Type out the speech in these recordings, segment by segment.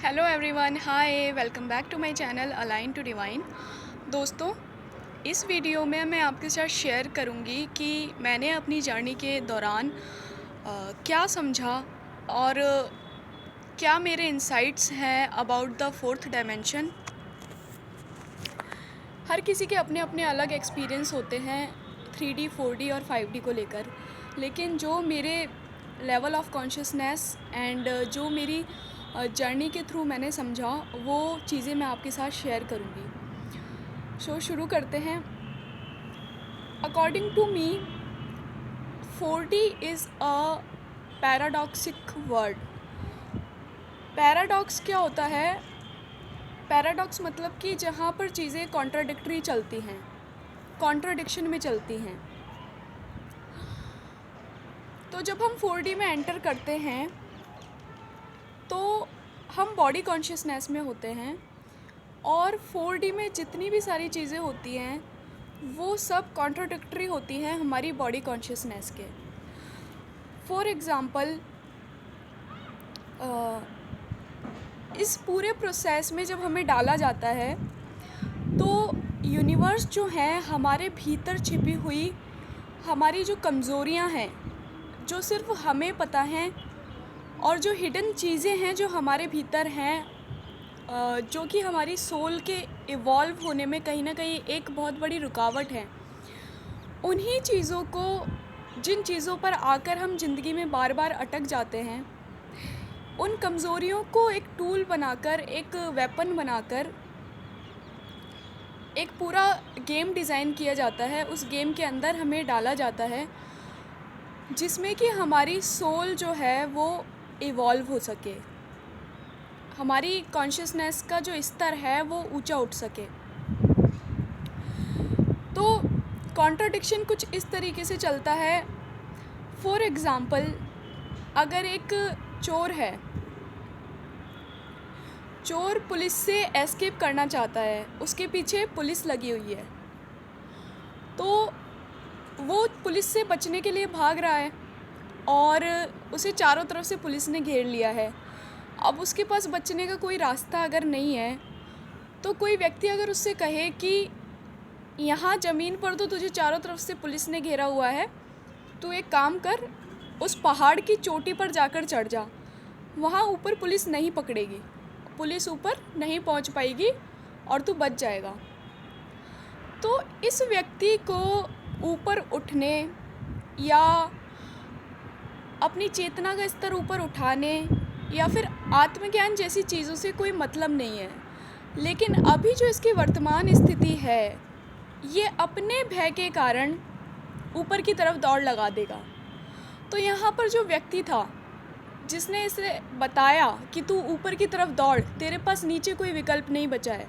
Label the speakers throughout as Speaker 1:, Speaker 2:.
Speaker 1: Hello everyone, hi, welcome back to my channel align to divine. दोस्तों, इस video में मैं आपके साथ शेयर करूंगी कि मैंने अपनी जर्नी के दौरान क्या समझा और क्या मेरे इंसाइट्स हैं अबाउट द फोर्थ डायमेंशन। हर किसी के अपने अपने अलग एक्सपीरियंस होते हैं 3D 4D और 5D को लेकर, लेकिन जो मेरे लेवल ऑफ कॉन्शियसनेस एंड जो मेरी जर्नी के थ्रू मैंने समझा वो चीज़ें मैं आपके साथ शेयर करूँगी। शुरू करते हैं। According to me 4D is a paradoxic word. Paradox क्या होता है? पैराडॉक्स मतलब कि जहाँ पर चीज़ें कॉन्ट्राडिक्टरी चलती हैं, कॉन्ट्राडिक्शन में चलती हैं। तो जब हम 4D में एंटर करते हैं तो हम बॉडी कॉन्शियसनेस में होते हैं और 4D में जितनी भी सारी चीज़ें होती हैं वो सब कॉन्ट्राडिक्टरी होती हैं हमारी बॉडी कॉन्शियसनेस के। फॉर एग्ज़ाम्पल, इस पूरे प्रोसेस में जब हमें डाला जाता है तो यूनिवर्स जो है हमारे भीतर छिपी हुई हमारी जो कमज़ोरियां हैं जो सिर्फ हमें पता हैं और जो हिडन चीज़ें हैं जो हमारे भीतर हैं, जो कि हमारी सोल के इवॉल्व होने में कहीं ना कहीं एक बहुत बड़ी रुकावट है, उन्हीं चीज़ों को, जिन चीज़ों पर आकर हम ज़िंदगी में बार बार अटक जाते हैं, उन कमज़ोरियों को एक टूल बनाकर, एक वेपन बनाकर एक पूरा गेम डिज़ाइन किया जाता है। उस गेम के अंदर हमें डाला जाता है जिसमें कि हमारी सोल जो है वो इवॉल्व हो सके, हमारी कॉन्शियसनेस का जो स्तर है वो ऊंचा उठ सके। तो कॉन्ट्राडिक्शन कुछ इस तरीके से चलता है। फॉर एग्ज़ाम्पल, अगर एक चोर है, चोर पुलिस से एस्केप करना चाहता है, उसके पीछे पुलिस लगी हुई है, तो वो पुलिस से बचने के लिए भाग रहा है और उसे चारों तरफ से पुलिस ने घेर लिया है। अब उसके पास बचने का कोई रास्ता अगर नहीं है तो कोई व्यक्ति अगर उससे कहे कि यहाँ ज़मीन पर तो तुझे चारों तरफ से पुलिस ने घेरा हुआ है, तू एक काम कर, उस पहाड़ की चोटी पर जाकर चढ़ जा, वहाँ ऊपर पुलिस नहीं पकड़ेगी, पुलिस ऊपर नहीं पहुँच पाएगी और तू बच जाएगा। तो इस व्यक्ति को ऊपर उठने या अपनी चेतना का स्तर ऊपर उठाने या फिर आत्मज्ञान जैसी चीज़ों से कोई मतलब नहीं है, लेकिन अभी जो इसकी वर्तमान स्थिति है ये अपने भय के कारण ऊपर की तरफ दौड़ लगा देगा। तो यहाँ पर जो व्यक्ति था जिसने इसे बताया कि तू ऊपर की तरफ दौड़, तेरे पास नीचे कोई विकल्प नहीं बचा है,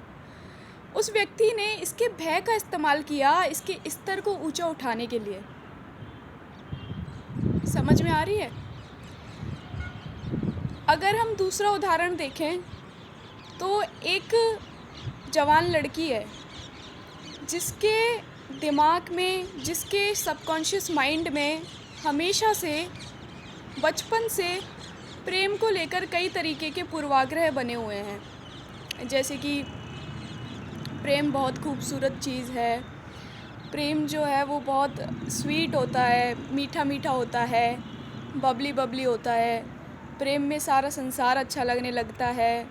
Speaker 1: उस व्यक्ति ने इसके भय का इस्तेमाल किया इसके स्तर को ऊंचा उठाने के लिए। समझ में आ रही है? अगर हम दूसरा उदाहरण देखें तो एक जवान लड़की है जिसके दिमाग में, जिसके सबकॉन्शियस माइंड में हमेशा से, बचपन से प्रेम को लेकर कई तरीके के पूर्वाग्रह बने हुए हैं। जैसे कि प्रेम बहुत खूबसूरत चीज़ है, प्रेम जो है वो बहुत स्वीट होता है, मीठा मीठा होता है, बबली बबली होता है, प्रेम में सारा संसार अच्छा लगने लगता है।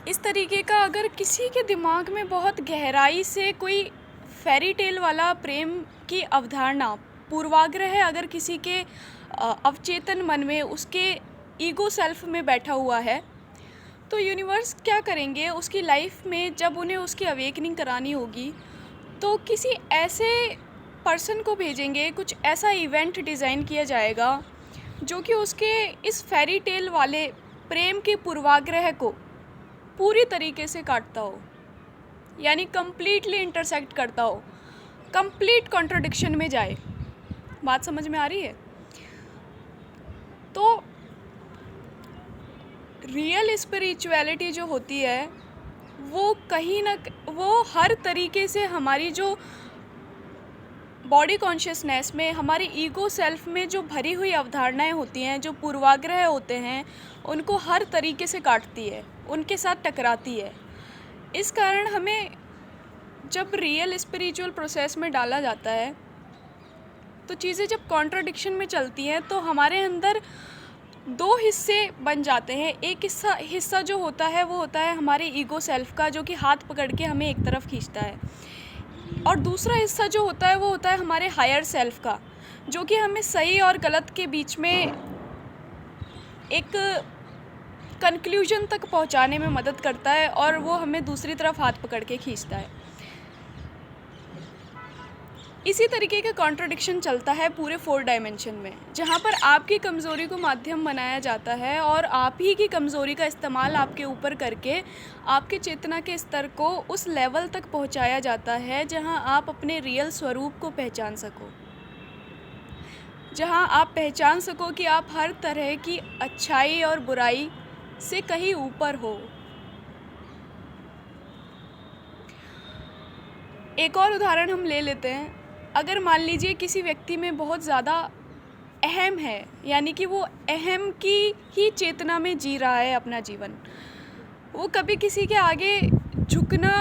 Speaker 1: इस तरीके का अगर किसी के दिमाग में बहुत गहराई से कोई फेरी टेल वाला प्रेम की अवधारणा, पूर्वाग्रह अगर किसी के अवचेतन मन में, उसके ईगो सेल्फ में बैठा हुआ है, तो यूनिवर्स क्या करेंगे उसकी लाइफ में, जब उन्हें उसकी अवेकनिंग करानी होगी तो किसी ऐसे पर्सन को भेजेंगे, कुछ ऐसा इवेंट डिज़ाइन किया जाएगा जो कि उसके इस फेरी टेल वाले प्रेम के पूर्वाग्रह को पूरी तरीके से काटता हो, यानी कंप्लीटली इंटरसेक्ट करता हो, कंप्लीट कॉन्ट्रडिक्शन में जाए। बात समझ में आ रही है? तो रियल स्पिरिचुअलिटी जो होती है वो कहीं ना, वो हर तरीके से हमारी जो बॉडी कॉन्शियसनेस में, हमारे ईगो सेल्फ में जो भरी हुई अवधारणाएं होती हैं, जो पूर्वाग्रह होते हैं, उनको हर तरीके से काटती है, उनके साथ टकराती है। इस कारण हमें जब रियल स्पिरिचुअल प्रोसेस में डाला जाता है तो चीज़ें जब कॉन्ट्राडिक्शन में चलती हैं तो हमारे अंदर दो हिस्से बन जाते हैं। एक हिस्सा जो होता है वो होता है हमारे ईगो सेल्फ का, जो कि हाथ पकड़ के हमें एक तरफ खींचता है, और दूसरा हिस्सा जो होता है वो होता है हमारे हायर सेल्फ का, जो कि हमें सही और गलत के बीच में एक कंक्लूजन तक पहुंचाने में मदद करता है, और वो हमें दूसरी तरफ हाथ पकड़ के खींचता है। इसी तरीके का कॉन्ट्रडिक्शन चलता है पूरे 4 डायमेंशन में, जहाँ पर आपकी कमज़ोरी को माध्यम बनाया जाता है और आप ही की कमज़ोरी का इस्तेमाल आपके ऊपर करके आपके चेतना के स्तर को उस लेवल तक पहुँचाया जाता है जहाँ आप अपने रियल स्वरूप को पहचान सको, जहाँ आप पहचान सको कि आप हर तरह की अच्छाई और बुराई से कहीं ऊपर हो। एक और उदाहरण हम ले लेते हैं। अगर मान लीजिए किसी व्यक्ति में बहुत ज़्यादा अहम है, यानी कि वो अहम की ही चेतना में जी रहा है अपना जीवन, वो कभी किसी के आगे झुकना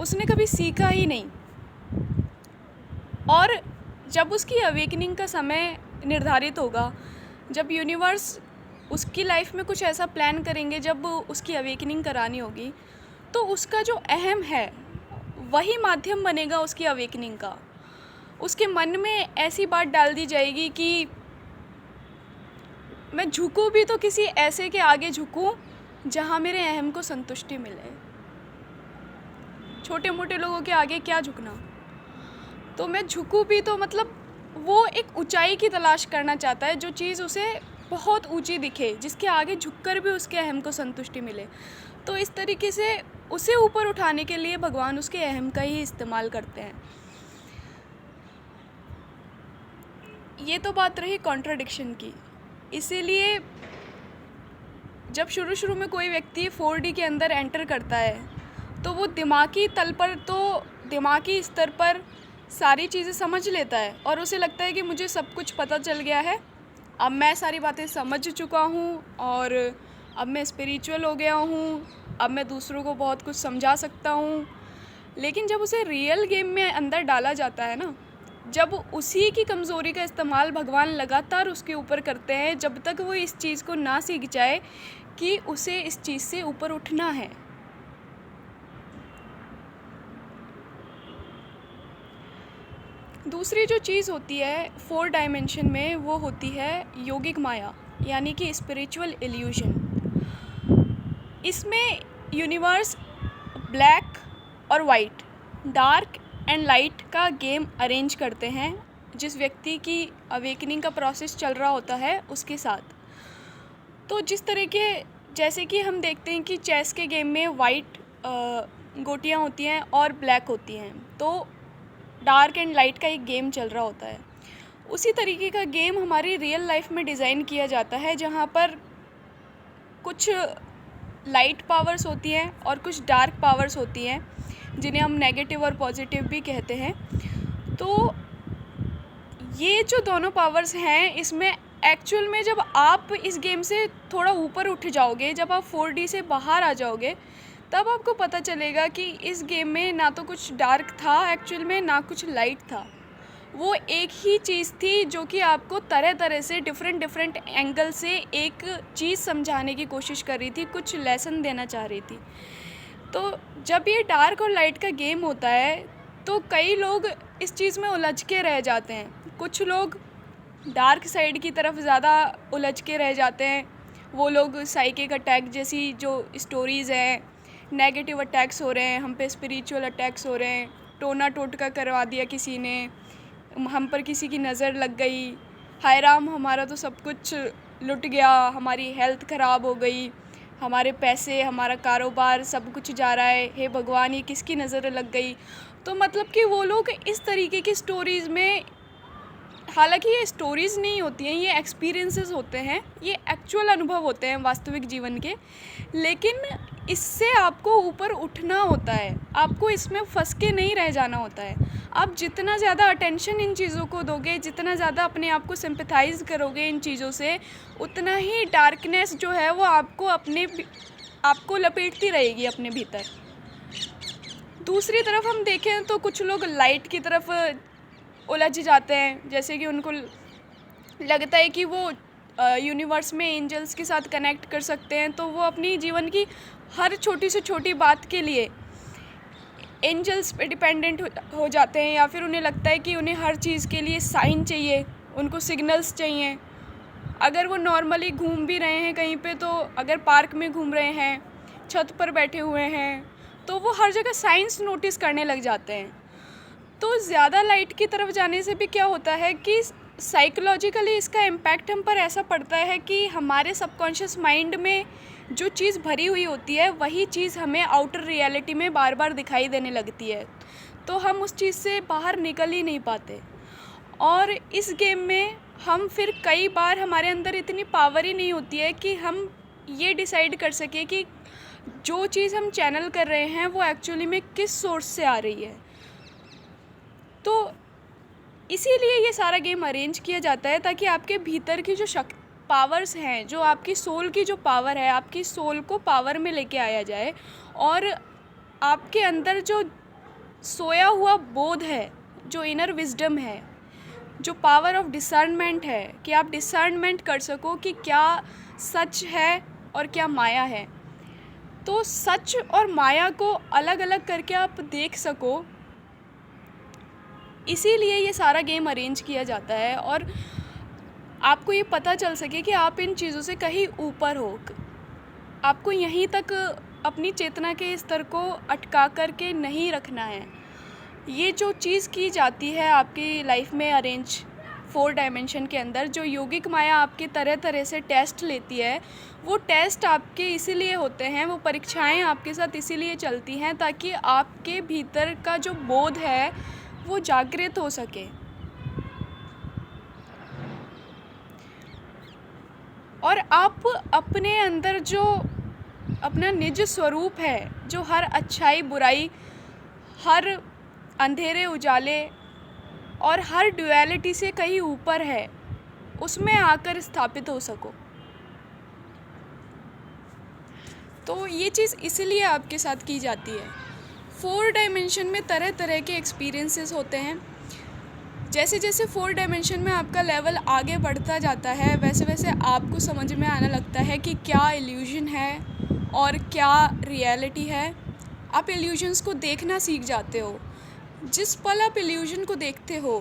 Speaker 1: उसने कभी सीखा ही नहीं, और जब उसकी अवेकनिंग का समय निर्धारित होगा, जब यूनिवर्स उसकी लाइफ में कुछ ऐसा प्लान करेंगे, जब उसकी अवेकनिंग करानी होगी, तो उसका जो अहम है वही माध्यम बनेगा उसकी अवेकनिंग का। उसके मन में ऐसी बात डाल दी जाएगी कि मैं झुकूं भी तो किसी ऐसे के आगे झुकूं जहां मेरे अहम को संतुष्टि मिले। छोटे मोटे लोगों के आगे क्या झुकना, तो मैं झुकूं भी तो मतलब वो एक ऊंचाई की तलाश करना चाहता है, जो चीज़ उसे बहुत ऊंची दिखे, जिसके आगे झुककर भी उसके अहम को संतुष्टि मिले। तो इस तरीके से उसे ऊपर उठाने के लिए भगवान उसके अहम का ही इस्तेमाल करते हैं। ये तो बात रही कॉन्ट्राडिक्शन की। इसीलिए जब शुरू में कोई व्यक्ति 4D के अंदर एंटर करता है तो वो दिमागी तल पर, तो दिमागी स्तर पर सारी चीज़ें समझ लेता है और उसे लगता है कि मुझे सब कुछ पता चल गया है, अब मैं सारी बातें समझ चुका हूँ और अब मैं स्पिरिचुअल हो गया हूँ, अब मैं दूसरों को बहुत कुछ समझा सकता हूँ। लेकिन जब उसे रियल गेम में अंदर डाला जाता है ना, जब उसी की कमज़ोरी का इस्तेमाल भगवान लगातार उसके ऊपर करते हैं, जब तक वो इस चीज़ को ना सीख जाए कि उसे इस चीज़ से ऊपर उठना है। दूसरी जो चीज़ होती है 4 डायमेंशन में, वो होती है योगिक माया, यानी कि स्पिरिचुअल इल्यूजन। इसमें यूनिवर्स ब्लैक और वाइट, डार्क एंड लाइट का गेम अरेंज करते हैं जिस व्यक्ति की अवेकनिंग का प्रोसेस चल रहा होता है उसके साथ। तो जिस तरह के, जैसे कि हम देखते हैं कि चेस के गेम में वाइट गोटियां होती हैं और ब्लैक होती हैं, तो डार्क एंड लाइट का एक गेम चल रहा होता है। उसी तरीके का गेम हमारी रियल लाइफ में डिज़ाइन किया जाता है, जहाँ पर कुछ लाइट पावर्स होती हैं और कुछ डार्क पावर्स होती हैं, जिन्हें हम नेगेटिव और पॉजिटिव भी कहते हैं। तो ये जो दोनों पावर्स हैं, इसमें एक्चुअल में जब आप इस गेम से थोड़ा ऊपर उठ जाओगे, जब आप 4D से बाहर आ जाओगे, तब आपको पता चलेगा कि इस गेम में ना तो कुछ डार्क था एक्चुअल में, ना कुछ लाइट था। वो एक ही चीज़ थी जो कि आपको तरह तरह से डिफरेंट एंगल से एक चीज़ समझाने की कोशिश कर रही थी, कुछ लेसन देना चाह रही थी। तो जब ये डार्क और लाइट का गेम होता है तो कई लोग इस चीज़ में उलझ के रह जाते हैं। कुछ लोग डार्क साइड की तरफ ज़्यादा उलझ के रह जाते हैं। वो लोग साइकिक अटैक जैसी जो स्टोरीज़ हैं, नेगेटिव अटैक्स हो रहे हैं हम पे, स्पिरिचुअल अटैक्स हो रहे हैं, टोना टोटका करवा दिया किसी ने, हम पर किसी की नज़र लग गई, हाय राम हमारा तो सब कुछ लुट गया, हमारी हेल्थ ख़राब हो गई, हमारे पैसे, हमारा कारोबार सब कुछ जा रहा है, हे भगवान ये किसकी नज़र लग गई। तो मतलब कि वो लोग इस तरीके की स्टोरीज़ में हालांकि ये स्टोरीज़ नहीं होती हैं, ये एक्सपीरियंसेस होते हैं, ये एक्चुअल अनुभव होते हैं वास्तविक जीवन के। लेकिन इससे आपको ऊपर उठना होता है, आपको इसमें फंस के नहीं रह जाना होता है। आप जितना ज़्यादा अटेंशन इन चीज़ों को दोगे, जितना ज़्यादा अपने आप को सिंपैथाइज़ करोगे इन चीज़ों से, उतना ही डार्कनेस जो है वो आपको लपेटती रहेगी अपने भीतर। दूसरी तरफ हम देखें तो कुछ लोग लाइट की तरफ उलझ जाते हैं, जैसे कि उनको लगता है कि वो यूनिवर्स में एंजल्स के साथ कनेक्ट कर सकते हैं, तो वो अपनी जीवन की हर छोटी से छोटी बात के लिए एंजल्स पे डिपेंडेंट हो जाते हैं, या फिर उन्हें लगता है कि उन्हें हर चीज़ के लिए साइन चाहिए, उनको सिग्नल्स चाहिए। अगर वो नॉर्मली घूम भी रहे हैं कहीं पे, तो अगर पार्क में घूम रहे हैं, छत पर बैठे हुए हैं, तो वो हर जगह साइंस नोटिस करने लग जाते हैं। तो ज़्यादा लाइट की तरफ जाने से भी क्या होता है कि साइकोलॉजिकली इसका इम्पैक्ट हम पर ऐसा पड़ता है कि हमारे सबकॉन्शियस माइंड में जो चीज़ भरी हुई होती है वही चीज़ हमें आउटर रियलिटी में बार बार दिखाई देने लगती है, तो हम उस चीज़ से बाहर निकल ही नहीं पाते। और इस गेम में हम फिर कई बार हमारे अंदर इतनी पावर ही नहीं होती है कि हम ये डिसाइड कर सके कि जो चीज़ हम चैनल कर रहे हैं वो एक्चुअली में किस सोर्स से आ रही है। तो इसीलिए ये सारा गेम अरेंज किया जाता है ताकि आपके भीतर की जो पावर्स हैं, जो आपकी सोल की जो पावर है, आपकी सोल को पावर में लेके आया जाए, और आपके अंदर जो सोया हुआ बोध है, जो इनर विजडम है, जो पावर ऑफ डिसर्नमेंट है, कि आप डिसर्नमेंट कर सको कि क्या सच है और क्या माया है। तो सच और माया को अलग अलग करके आप देख सको, इसीलिए ये सारा गेम अरेंज किया जाता है, और आपको ये पता चल सके कि आप इन चीज़ों से कहीं ऊपर हो। आपको यहीं तक अपनी चेतना के स्तर को अटका कर के नहीं रखना है। ये जो चीज़ की जाती है आपकी लाइफ में अरेंज 4 डायमेंशन के अंदर, जो योगिक माया आपके तरह तरह से टेस्ट लेती है, वो टेस्ट आपके इसीलिए होते हैं, वो परीक्षाएं आपके साथ इसीलिए चलती हैं ताकि आपके भीतर का जो बोध है वो जागृत हो सके। और आप अपने अंदर जो अपना निज स्वरूप है, जो हर अच्छाई बुराई, हर अंधेरे उजाले और हर ड्युअलिटी से कहीं ऊपर है, उसमें आकर स्थापित हो सको। तो ये चीज़ इसलिए आपके साथ की जाती है। 4 डायमेंशन में तरह तरह के एक्सपीरियंसेस होते हैं। जैसे जैसे 4 डायमेंशन में आपका लेवल आगे बढ़ता जाता है, वैसे वैसे आपको समझ में आने लगता है कि क्या इल्यूजन है और क्या रियलिटी है। आप इल्यूजन्स को देखना सीख जाते हो। जिस पल आप इल्यूजन को देखते हो,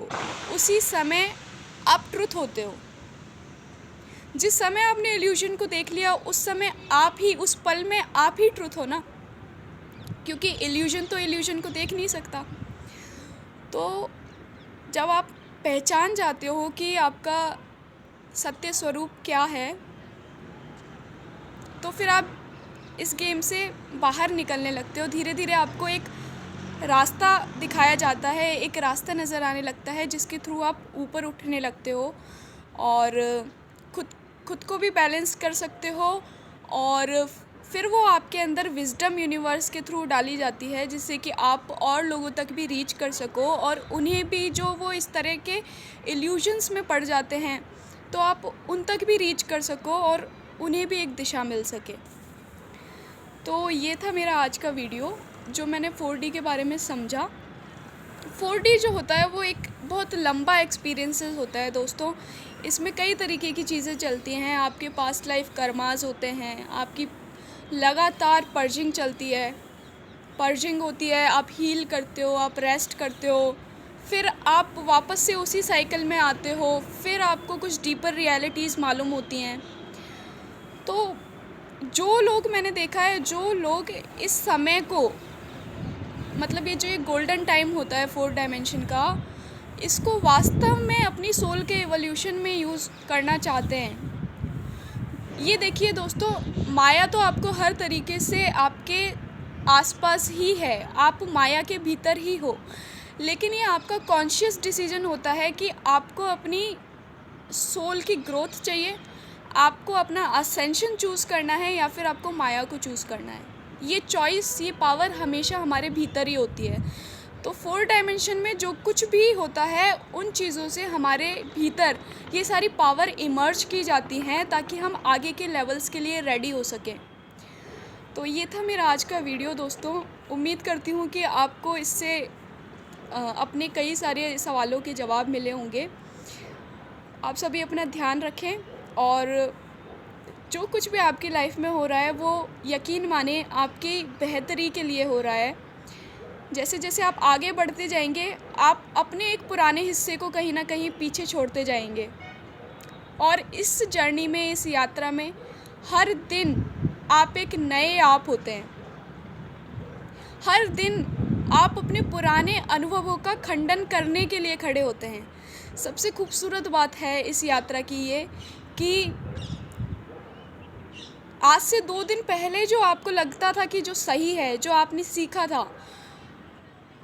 Speaker 1: उसी समय आप ट्रुथ होते हो। जिस समय आपने इल्यूजन को देख लिया, उस समय आप ही, उस पल में आप ही ट्रुथ हो ना, क्योंकि इल्यूजन तो इल्यूजन को देख नहीं सकता। तो जब आप पहचान जाते हो कि आपका सत्य स्वरूप क्या है, तो फिर आप इस गेम से बाहर निकलने लगते हो। धीरे धीरे आपको एक रास्ता दिखाया जाता है, एक रास्ता नज़र आने लगता है जिसके थ्रू आप ऊपर उठने लगते हो और खुद को भी बैलेंस कर सकते हो। और फिर वो आपके अंदर विजडम यूनिवर्स के थ्रू डाली जाती है, जिससे कि आप और लोगों तक भी रीच कर सको, और उन्हें भी जो वो इस तरह के इल्यूजन्स में पड़ जाते हैं, तो आप उन तक भी रीच कर सको और उन्हें भी एक दिशा मिल सके। तो ये था मेरा आज का वीडियो, जो मैंने 4D के बारे में समझा। 4D जो होता है वो एक बहुत लंबा एक्सपीरियंसेस होता है दोस्तों। इसमें कई तरीके की चीज़ें चलती हैं। आपके पास्ट लाइफ कर्मास होते हैं, आपकी लगातार पर्जिंग चलती है, पर्जिंग होती है, आप हील करते हो, आप रेस्ट करते हो, फिर आप वापस से उसी साइकिल में आते हो, फिर आपको कुछ डीपर रियलिटीज़ मालूम होती हैं। तो जो लोग मैंने देखा है, जो लोग इस समय को, मतलब ये जो एक गोल्डन टाइम होता है 4 डायमेंशन का, इसको वास्तव में अपनी सोल के एवोल्यूशन में यूज़ करना चाहते हैं। ये देखिए दोस्तों, माया तो आपको हर तरीके से आपके आसपास ही है, आप माया के भीतर ही हो, लेकिन ये आपका कॉन्शियस डिसीजन होता है कि आपको अपनी सोल की ग्रोथ चाहिए, आपको अपना असेंशन चूज़ करना है या फिर आपको माया को चूज़ करना है। ये चॉइस, ये पावर हमेशा हमारे भीतर ही होती है। तो 4 डायमेंशन में जो कुछ भी होता है उन चीज़ों से हमारे भीतर ये सारी पावर इमर्ज की जाती हैं ताकि हम आगे के लेवल्स के लिए रेडी हो सकें। तो ये था मेरा आज का वीडियो दोस्तों। उम्मीद करती हूँ कि आपको इससे अपने कई सारे सवालों के जवाब मिले होंगे। आप सभी अपना ध्यान रखें और जो कुछ भी आपकी लाइफ में हो रहा है वो यकीन माने आपकी बेहतरी के लिए हो रहा है। जैसे जैसे आप आगे बढ़ते जाएंगे आप अपने एक पुराने हिस्से को कहीं ना कहीं पीछे छोड़ते जाएंगे और इस जर्नी में, इस यात्रा में हर दिन आप एक नए आप होते हैं। हर दिन आप अपने पुराने अनुभवों का खंडन करने के लिए खड़े होते हैं। सबसे खूबसूरत बात है इस यात्रा की ये कि आज से 2 दिन पहले जो आपको लगता था कि जो सही है, जो आपने सीखा था,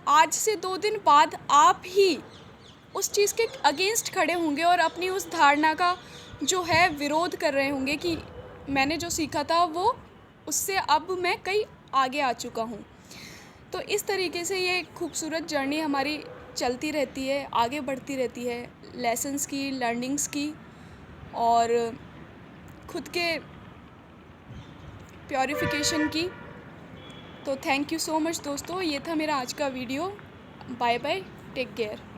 Speaker 1: आज से 2 दिन बाद आप ही उस चीज़ के अगेंस्ट खड़े होंगे और अपनी उस धारणा का जो है विरोध कर रहे होंगे कि मैंने जो सीखा था वो उससे अब मैं कहीं आगे आ चुका हूँ। तो इस तरीके से ये खूबसूरत जर्नी हमारी चलती रहती है, आगे बढ़ती रहती है, लेसन्स की, लर्निंग्स की और खुद के प्योरिफिकेशन की। तो थैंक यू सो मच दोस्तों, ये था मेरा आज का video. Bye bye, take care.